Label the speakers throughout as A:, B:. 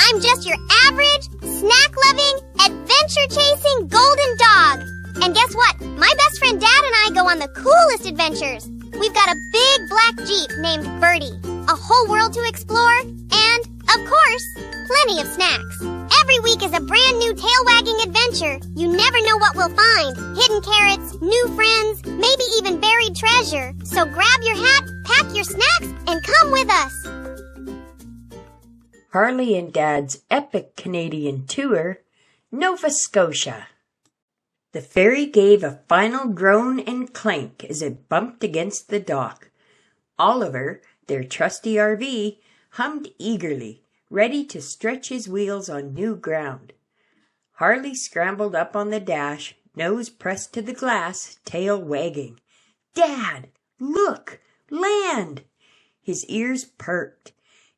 A: I'm just your average, snack-loving, adventure-chasing golden dog. And guess what? My best friend Dad and I go on the coolest adventures. We've got a big black Jeep named Birdie, a whole world to explore, and, of course, plenty of snacks. Every week is a brand new tail-wagging adventure. You never know what we'll find. Hidden carrots, new friends, maybe even buried treasure. So grab your hat, pack your snacks, and come with us.
B: Harley and Dad's epic Canadian tour, Nova Scotia. The ferry gave a final groan and clank as it bumped against the dock. Oliver, their trusty RV, hummed eagerly, ready to stretch his wheels on new ground. Harley scrambled up on the dash, nose pressed to the glass, tail wagging. "Dad, look! Land!" His ears perked.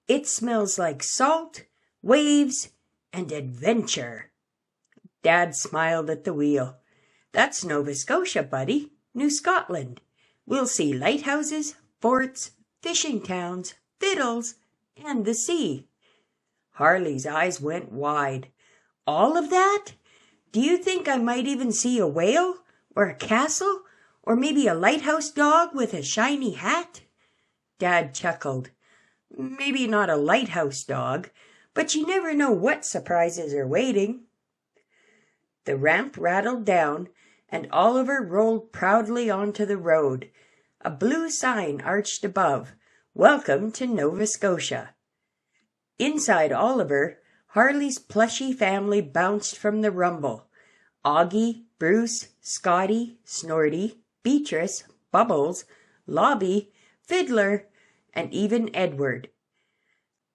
B: "It smells like salt, waves, and adventure." Dad smiled at the wheel. "That's Nova Scotia, buddy. New Scotland. We'll see lighthouses, forts, fishing towns, fiddles, and the sea." Harley's eyes went wide. "All of that? Do you think I might even see a whale, or a castle, or maybe a lighthouse dog with a shiny hat?" Dad chuckled. "Maybe not a lighthouse dog, but you never know what surprises are waiting." The ramp rattled down, and Oliver rolled proudly onto the road. A blue sign arched above, "Welcome to Nova Scotia." Inside Oliver, Harley's plushie family bounced from the rumble. Augie, Bruce, Scotty, Snorty, Beatrice, Bubbles, Lobby, Fiddler, and even Edward.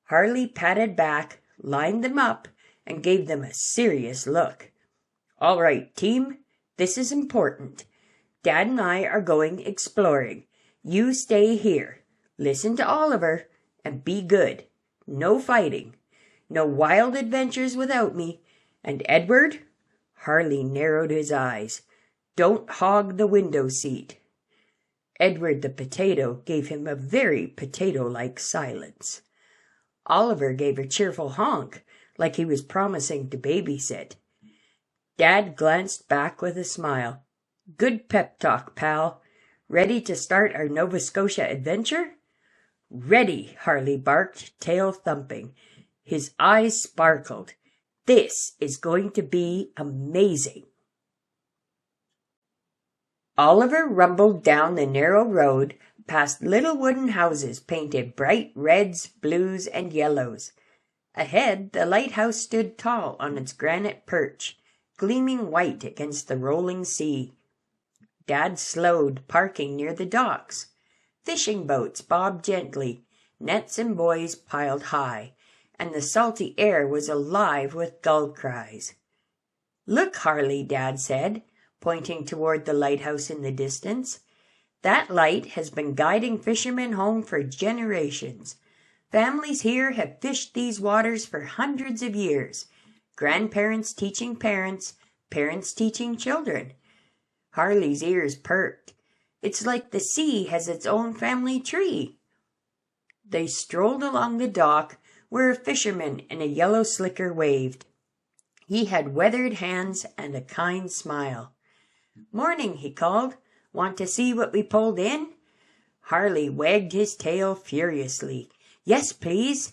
B: Harley patted back, lined them up, and gave them a serious look. "All right, team, this is important. Dad and I are going exploring. You stay here. Listen to Oliver, and be good. No fighting. No wild adventures without me. And Edward," Harley narrowed his eyes, "don't hog the window seat." Edward the potato gave him a very potato-like silence. Oliver gave a cheerful honk, like he was promising to babysit. Dad glanced back with a smile. "Good pep talk, pal. Ready to start our Nova Scotia adventure?" "Ready," Harley barked, tail thumping. His eyes sparkled. "This is going to be amazing." Oliver rumbled down the narrow road, past little wooden houses painted bright reds, blues, and yellows. Ahead, the lighthouse stood tall on its granite perch, gleaming white against the rolling sea. Dad slowed, parking near the docks. Fishing boats bobbed gently, nets and buoys piled high, and the salty air was alive with gull cries. "Look, Harley," Dad said, pointing toward the lighthouse in the distance. "That light has been guiding fishermen home for generations. Families here have fished these waters for hundreds of years, grandparents teaching parents, parents teaching children." Harley's ears perked. "It's like the sea has its own family tree." They strolled along the dock, where a fisherman in a yellow slicker waved. He had weathered hands and a kind smile. "Morning," he called. "Want to see what we pulled in?" Harley wagged his tail furiously. "Yes, please."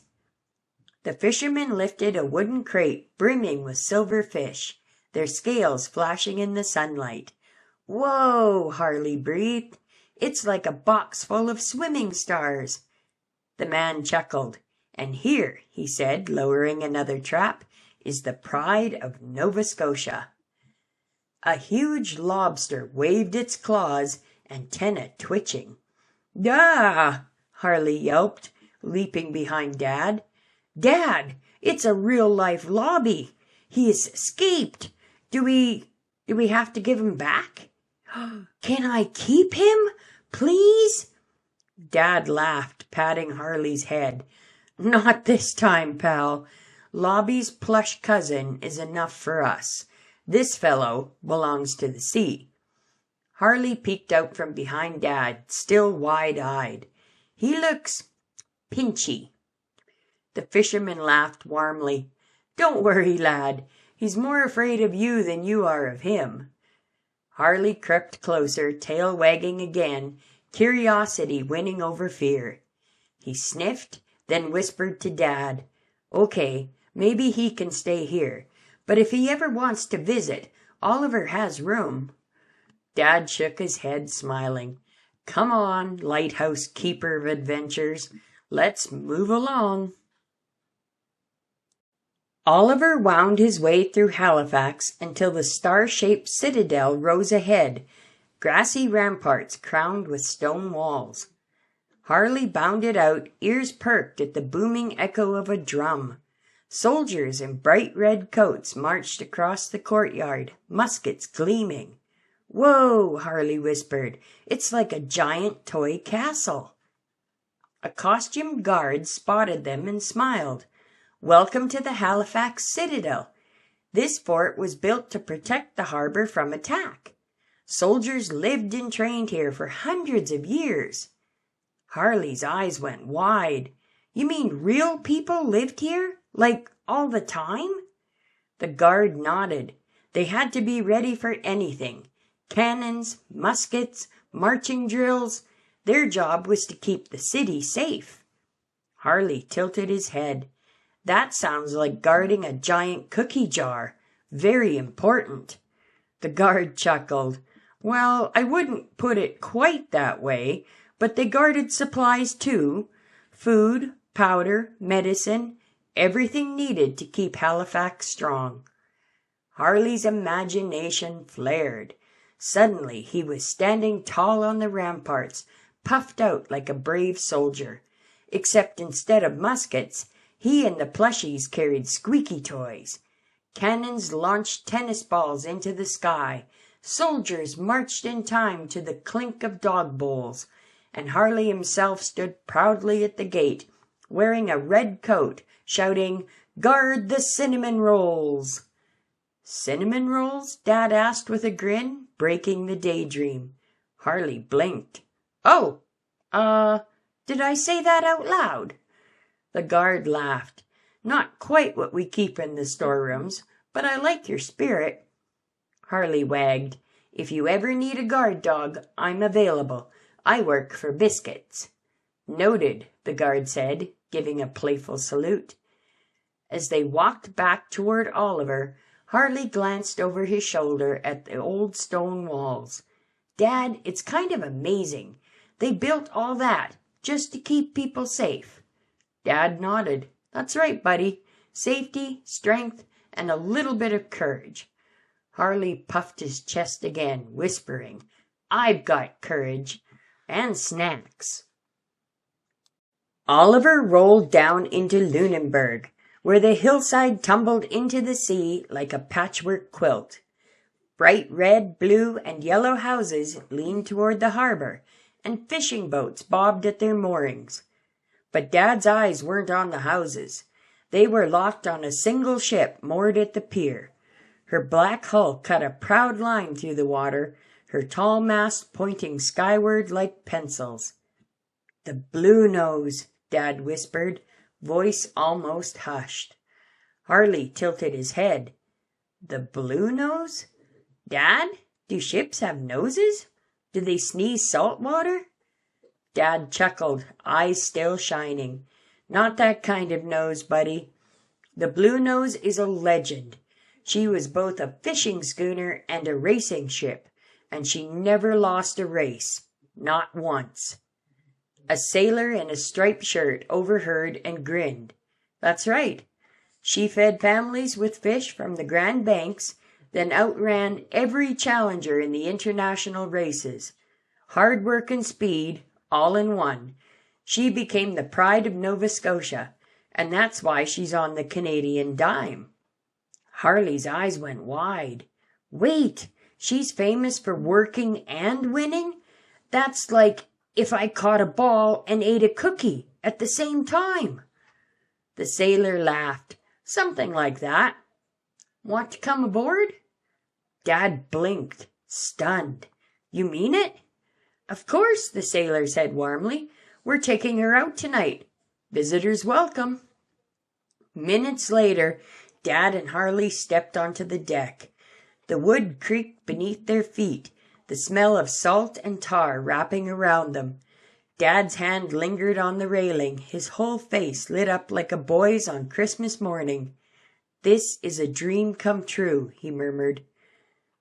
B: The fisherman lifted a wooden crate brimming with silver fish, their scales flashing in the sunlight. "Whoa," Harley breathed. "It's like a box full of swimming stars." The man chuckled. "And here," he said, lowering another trap, "is the pride of Nova Scotia." A huge lobster waved its claws, antenna twitching. "Ah!" Harley yelped, leaping behind Dad. "Dad, it's a real-life lobby. He has escaped. Do we have to give him back?" "Can I keep him? Please?" Dad laughed, patting Harley's head. "Not this time, pal. Lobby's plush cousin is enough for us. This fellow belongs to the sea." Harley peeked out from behind Dad, still wide-eyed. "He looks pinchy." The fisherman laughed warmly. "Don't worry, lad. He's more afraid of you than you are of him." Harley crept closer, tail wagging again, curiosity winning over fear. He sniffed, then whispered to Dad, "Okay, maybe he can stay here, but if he ever wants to visit, Oliver has room." Dad shook his head, smiling. "Come on, lighthouse keeper of adventures. Let's move along." Oliver wound his way through Halifax until the star-shaped citadel rose ahead, grassy ramparts crowned with stone walls. Harley bounded out, ears perked at the booming echo of a drum. Soldiers in bright red coats marched across the courtyard, muskets gleaming. "Whoa," Harley whispered, "it's like a giant toy castle." A costumed guard spotted them and smiled. "Welcome to the Halifax Citadel. This fort was built to protect the harbor from attack. Soldiers lived and trained here for hundreds of years." Harley's eyes went wide. "You mean real people lived here? Like all the time?" The guard nodded. They had to be ready for anything. Cannons, muskets, marching drills. Their job was to keep the city safe. Harley tilted his head. "That sounds like guarding a giant cookie jar. Very important." The guard chuckled. "Well, I wouldn't put it quite that way, but they guarded supplies too. Food, powder, medicine, everything needed to keep Halifax strong." Harley's imagination flared. Suddenly he was standing tall on the ramparts, puffed out like a brave soldier. Except instead of muskets, he and the plushies carried squeaky toys. Cannons launched tennis balls into the sky. Soldiers marched in time to the clink of dog bowls. And Harley himself stood proudly at the gate, wearing a red coat, shouting, "Guard the cinnamon rolls!" "Cinnamon rolls?" Dad asked with a grin, breaking the daydream. Harley blinked. "Oh, did I say that out loud?" The guard laughed. "Not quite what we keep in the storerooms, but I like your spirit." Harley wagged. "If you ever need a guard dog, I'm available. I work for biscuits." "Noted," the guard said, giving a playful salute. As they walked back toward Oliver, Harley glanced over his shoulder at the old stone walls. "Dad, it's kind of amazing. They built all that just to keep people safe." Dad nodded. "That's right, buddy. Safety, strength, and a little bit of courage." Harley puffed his chest again, whispering, "I've got courage. And snacks." Oliver rolled down into Lunenburg, where the hillside tumbled into the sea like a patchwork quilt. Bright red, blue, and yellow houses leaned toward the harbor, and fishing boats bobbed at their moorings. But Dad's eyes weren't on the houses. They were locked on a single ship moored at the pier. Her black hull cut a proud line through the water, her tall mast pointing skyward like pencils. "The Bluenose," Dad whispered, voice almost hushed. Harley tilted his head. "The Bluenose? Dad, do ships have noses? Do they sneeze salt water?" Dad chuckled, eyes still shining. "Not that kind of nose, buddy. The Bluenose is a legend. She was both a fishing schooner and a racing ship, and she never lost a race. Not once." A sailor in a striped shirt overheard and grinned. "That's right. She fed families with fish from the Grand Banks, then outran every challenger in the international races. Hard work and speed, all in one. She became the pride of Nova Scotia, and that's why she's on the Canadian dime." Harley's eyes went wide. "Wait, she's famous for working and winning? That's like if I caught a ball and ate a cookie at the same time." The sailor laughed. "Something like that. Want to come aboard?" Dad blinked, stunned. "You mean it?" "Of course," the sailor said warmly. "We're taking her out tonight. Visitors welcome." Minutes later, Dad and Harley stepped onto the deck. The wood creaked beneath their feet, the smell of salt and tar wrapping around them. Dad's hand lingered on the railing, his whole face lit up like a boy's on Christmas morning. "This is a dream come true," he murmured.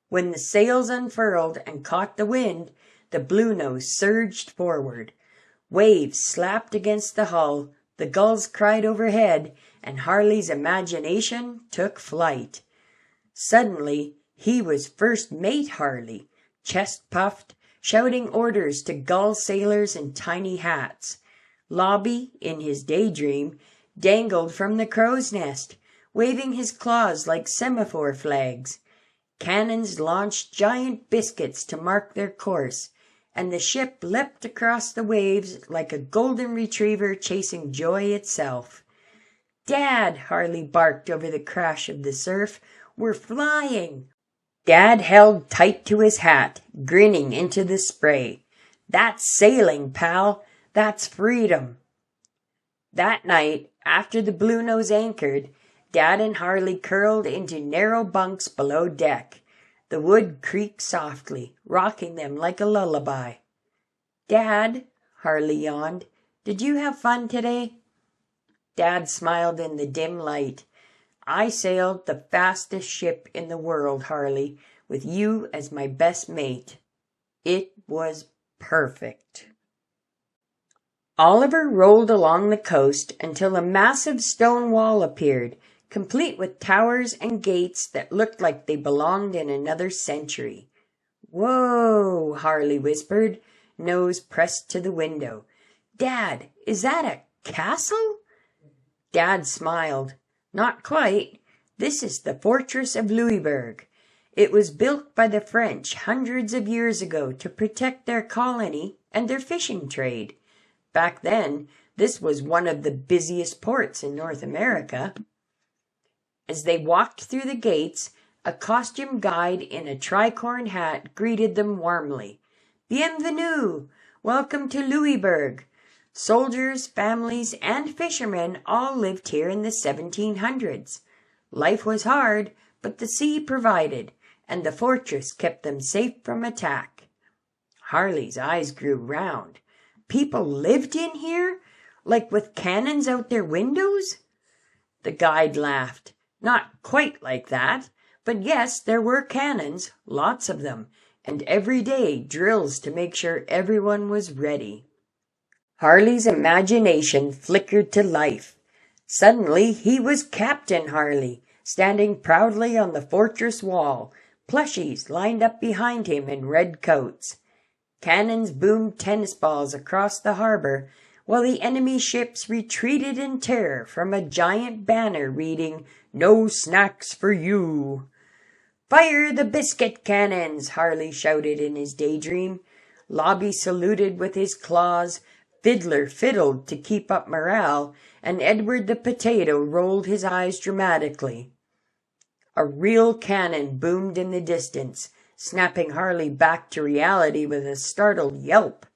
B: When the sails unfurled and caught the wind, the Bluenose surged forward. Waves slapped against the hull, the gulls cried overhead, and Harley's imagination took flight. Suddenly, he was first mate Harley, chest puffed, shouting orders to gull sailors in tiny hats. Lobby, in his daydream, dangled from the crow's nest, waving his claws like semaphore flags. Cannons launched giant biscuits to mark their course, and the ship leapt across the waves like a golden retriever chasing joy itself. "Dad," Harley barked over the crash of the surf, "we're flying!" Dad held tight to his hat, grinning into the spray. "That's sailing, pal. That's freedom." That night, after the Bluenose anchored, Dad and Harley curled into narrow bunks below deck. The wood creaked softly, rocking them like a lullaby. "Dad," Harley yawned, "did you have fun today?" Dad smiled in the dim light. "I sailed the fastest ship in the world, Harley, with you as my best mate. It was perfect." Oliver rolled along the coast until a massive stone wall appeared, complete with towers and gates that looked like they belonged in another century. "Whoa," Harley whispered, nose pressed to the window. "Dad, is that a castle?" Dad smiled. "Not quite. This is the fortress of Louisbourg. It was built by the French hundreds of years ago to protect their colony and their fishing trade. Back then, this was one of the busiest ports in North America." As they walked through the gates, a costume guide in a tricorn hat greeted them warmly. "Bienvenue! Welcome to Louisbourg. Soldiers, families, and fishermen all lived here in the 1700s. Life was hard, but the sea provided, and the fortress kept them safe from attack." Harley's eyes grew round. "People lived in here? Like with cannons out their windows?" The guide laughed. "Not quite like that, but yes, there were cannons, lots of them, and every day drills to make sure everyone was ready." Harley's imagination flickered to life. Suddenly he was Captain Harley, standing proudly on the fortress wall, plushies lined up behind him in red coats. Cannons boomed tennis balls across the harbor, while the enemy ships retreated in terror from a giant banner reading, "No snacks for you." "Fire the biscuit cannons!" Harley shouted in his daydream. Lobby saluted with his claws, Fiddler fiddled to keep up morale, and Edward the potato rolled his eyes dramatically. A real cannon boomed in the distance, snapping Harley back to reality with a startled yelp.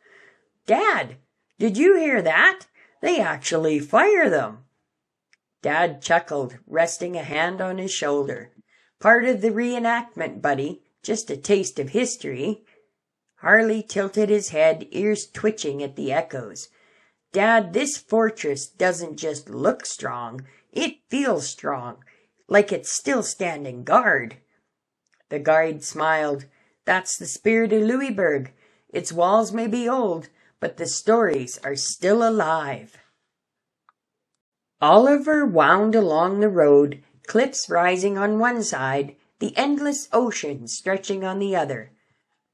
B: "Dad, did you hear that? They actually fire them." Dad chuckled, resting a hand on his shoulder. "Part of the reenactment, buddy. Just a taste of history." Harley tilted his head, ears twitching at the echoes. "Dad, this fortress doesn't just look strong. It feels strong, like it's still standing guard." The guide smiled. "That's the spirit of Louisbourg. Its walls may be old, but the stories are still alive." Oliver wound along the road, cliffs rising on one side, the endless ocean stretching on the other.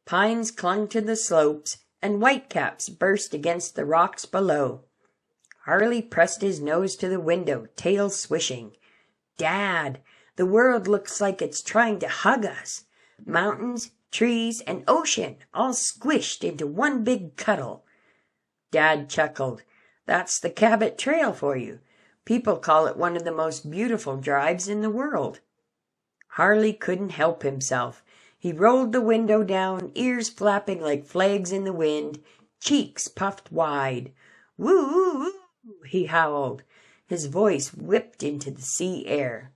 B: Pines clung to the slopes, and whitecaps burst against the rocks below. Harley pressed his nose to the window, tail swishing. "Dad, the world looks like it's trying to hug us. Mountains, trees, and ocean all squished into one big cuddle." Dad chuckled. "That's the Cabot Trail for you. People call it one of the most beautiful drives in the world." Harley couldn't help himself. He rolled the window down, ears flapping like flags in the wind, cheeks puffed wide. "Woo, woo, woo," he howled. His voice whipped into the sea air.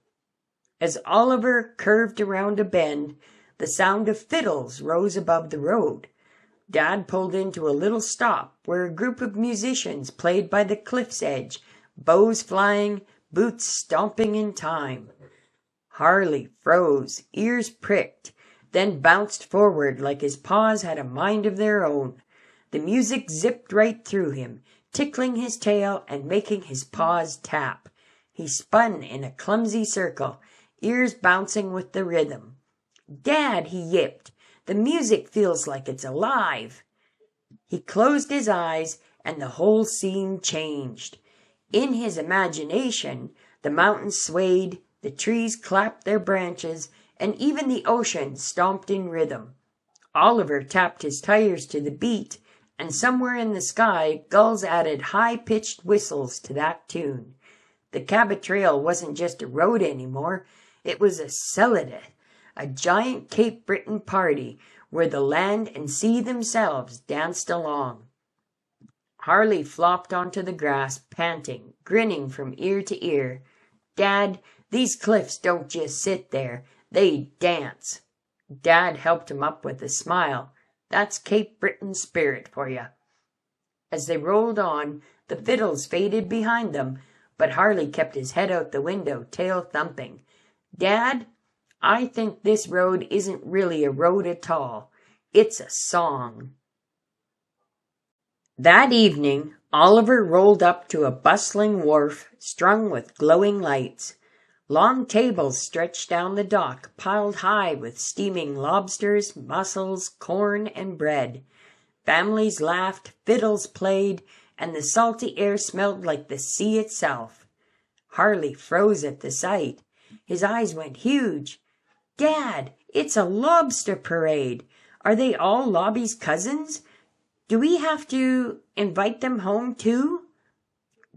B: As Oliver curved around a bend, the sound of fiddles rose above the road. Dad pulled into a little stop where a group of musicians played by the cliff's edge, bows flying, boots stomping in time. Harley froze, ears pricked, then bounced forward like his paws had a mind of their own. The music zipped right through him, tickling his tail and making his paws tap. He spun in a clumsy circle, ears bouncing with the rhythm. "Dad," he yipped, "the music feels like it's alive." He closed his eyes and the whole scene changed. In his imagination, the mountains swayed, the trees clapped their branches, and even the ocean stomped in rhythm. Oliver tapped his tires to the beat, and somewhere in the sky, gulls added high-pitched whistles to that tune. The Cabot Trail wasn't just a road anymore, it was a Citadel, a giant Cape Breton party where the land and sea themselves danced along. Harley flopped onto the grass, panting, grinning from ear to ear. "Dad, these cliffs don't just sit there, they dance." Dad helped him up with a smile. "That's Cape Breton spirit for you." As they rolled on, the fiddles faded behind them, but Harley kept his head out the window, tail thumping. "Dad, I think this road isn't really a road at all. It's a song." That evening, Oliver rolled up to a bustling wharf strung with glowing lights. Long tables stretched down the dock, piled high with steaming lobsters, mussels, corn, and bread. Families laughed, fiddles played, and the salty air smelled like the sea itself. Harley froze at the sight. His eyes went huge. "Dad, it's a lobster parade. Are they all Lobby's cousins? Do we have to invite them home too?"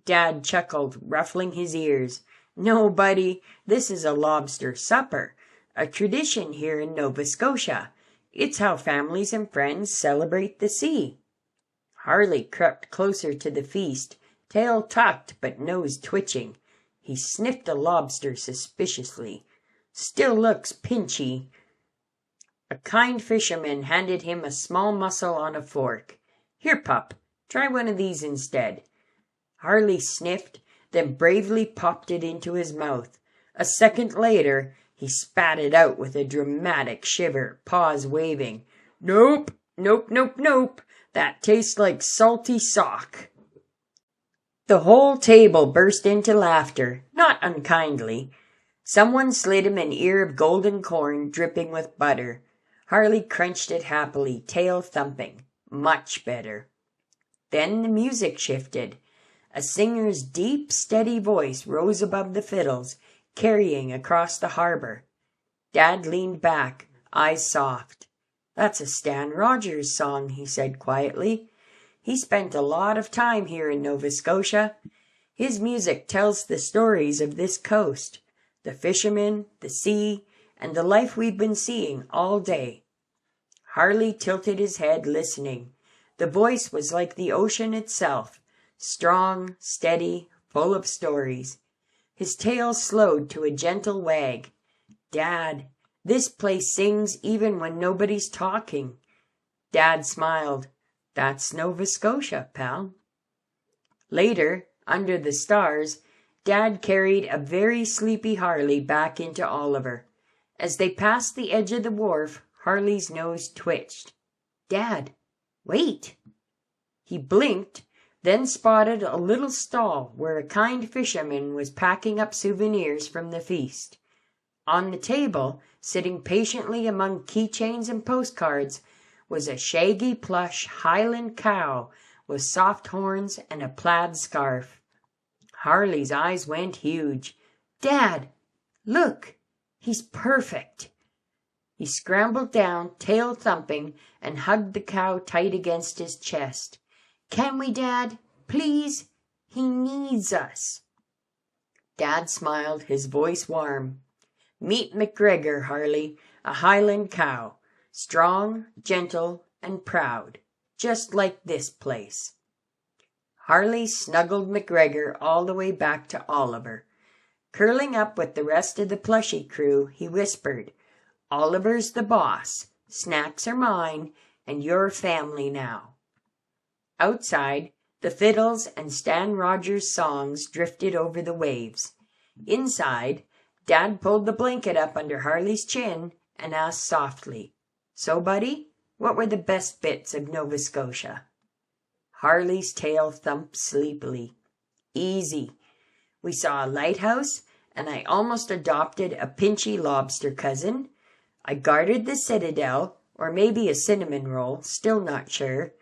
B: Dad chuckled, ruffling his ears. "No, buddy, this is a lobster supper, a tradition here in Nova Scotia. It's how families and friends celebrate the sea." Harley crept closer to the feast, tail tucked but nose twitching. He sniffed a lobster suspiciously. "Still looks pinchy." A kind fisherman handed him a small mussel on a fork. "Here, pup, try one of these instead." Harley sniffed, then bravely popped it into his mouth. A second later, he spat it out with a dramatic shiver, paws waving. "Nope, nope, nope, nope. That tastes like salty sock." The whole table burst into laughter, not unkindly. Someone slid him an ear of golden corn dripping with butter. Harley crunched it happily, tail thumping. Much better. Then the music shifted. A singer's deep, steady voice rose above the fiddles, carrying across the harbor. Dad leaned back, eyes soft. "That's a Stan Rogers song," he said quietly. "He spent a lot of time here in Nova Scotia. His music tells the stories of this coast, the fishermen, the sea, and the life we've been seeing all day." Harley tilted his head, listening. The voice was like the ocean itself, strong, steady, full of stories. His tail slowed to a gentle wag. "Dad, this place sings even when nobody's talking." Dad smiled. "That's Nova Scotia, pal." Later, under the stars, Dad carried a very sleepy Harley back into Oliver. As they passed the edge of the wharf, Harley's nose twitched. "Dad, wait." He blinked, then spotted a little stall where a kind fisherman was packing up souvenirs from the feast. On the table, sitting patiently among keychains and postcards, was a shaggy plush Highland cow with soft horns and a plaid scarf. Harley's eyes went huge. "Dad, look, he's perfect." He scrambled down, tail thumping, and hugged the cow tight against his chest. "Can we, Dad? Please? He needs us." Dad smiled, his voice warm. "Meet McGregor, Harley, a Highland cow, strong, gentle, and proud, just like this place." Harley snuggled McGregor all the way back to Oliver. Curling up with the rest of the plushie crew, he whispered, "Oliver's the boss. Snacks are mine, and your family now." Outside, the fiddles and Stan Rogers songs drifted over the waves. Inside, Dad pulled the blanket up under Harley's chin and asked softly, "So, buddy, what were the best bits of Nova Scotia?" Harley's tail thumped sleepily. "Easy. We saw a lighthouse, and I almost adopted a pinchy lobster cousin. I guarded the Citadel, or maybe a cinnamon roll, still not sure.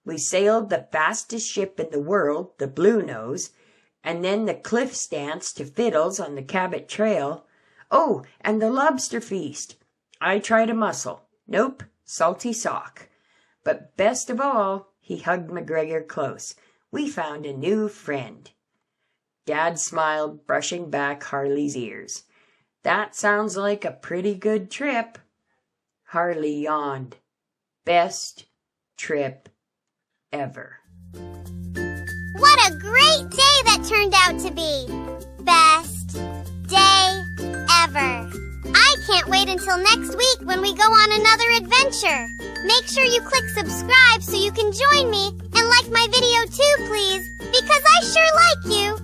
B: We sailed the fastest ship in the world, the Bluenose, and then the cliffs dance to fiddles on the Cabot Trail. Oh, and the lobster feast. I tried a mussel. Nope, salty sock. But best of all," he hugged McGregor close, "we found a new friend." Dad smiled, brushing back Harley's ears. "That sounds like a pretty good trip." Harley yawned. Best trip ever.
A: What a great day that turned out to be! Best day ever! I can't wait until next week when we go on another adventure. Make sure you click subscribe so you can join me, and like my video too, please, because I sure like you.